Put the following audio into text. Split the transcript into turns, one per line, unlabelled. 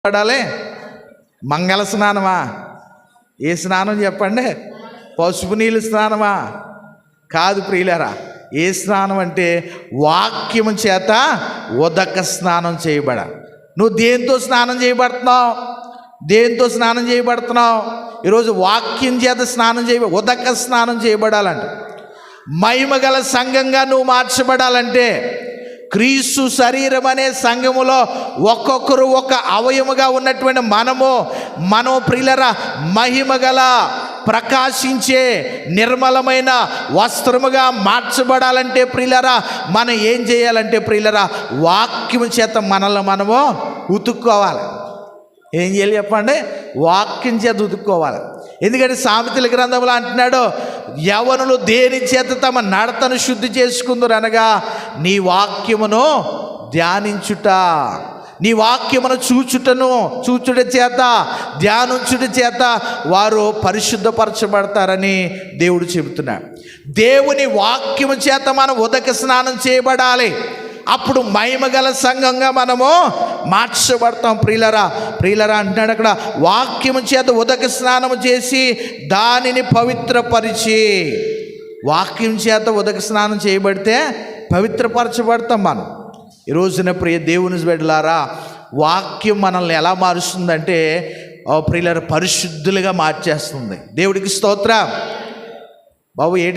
పడాలి. మంగళ స్నానమా? ఏ స్నానం చెప్పండి? పసుపు నీళ్ళు స్నానమా? కాదు ప్రియులారా. ఏ స్నానం అంటే వాక్యము చేత ఉదక స్నానం చేయబడ. నువ్వు దేంతో స్నానం చేయబడుతున్నావు? దేంతో స్నానం చేయబడుతున్నావు? ఈరోజు వాక్యం చేత స్నానం ఉదక స్నానం చేయబడాలంట. మహిమగల సంఘంగా నువ్వు మార్చబడాలంటే, క్రీస్తు శరీరం అనే సంఘములో ఒక్కొక్కరు ఒక అవయముగా ఉన్నటువంటి మనము ప్రియులరా మహిమగల ప్రకాశించే నిర్మలమైన వస్త్రముగా మార్చబడాలంటే ప్రియులరా మనం ఏం చేయాలంటే ప్రియులరా వాక్యము చేత మనము ఉతుక్కోవాలి. ఏం చేయాలి చెప్పండి? వాక్యం చేత ఉతుక్కోవాలి. ఎందుకంటే సామెతల గ్రంథంలో అంటున్నాడు, యవనులు దేని చేత తమ నడతను శుద్ధి చేసుకుందరు అనగా నీ వాక్యమును ధ్యానించుట, నీ వాక్యమును చూచుట చేత ధ్యానించుట చేత వారు పరిశుద్ధపరచబడతారని దేవుడు చెబుతున్నాడు. దేవుని వాక్యము చేత మనం ఉదక స్నానం చేయబడాలి. అప్పుడు మహిమగల సంఘంగా మనము మార్చబడతాం. ప్రియులరా అంటున్నాడు అక్కడ, వాక్యము చేత ఉదక స్నానము చేసి దానిని పవిత్రపరిచి. వాక్యం చేత ఉదక స్నానం చేయబడితే పవిత్రపరచబడతాం మనం. ఈ రోజున ప్రియ దేవుని బిడ్డలారా, వాక్యం మనల్ని ఎలా మారుస్తుందంటే ప్రియులారా పరిశుద్ధులుగా మార్చేస్తుంది. దేవుడికి స్తోత్రం. బాబు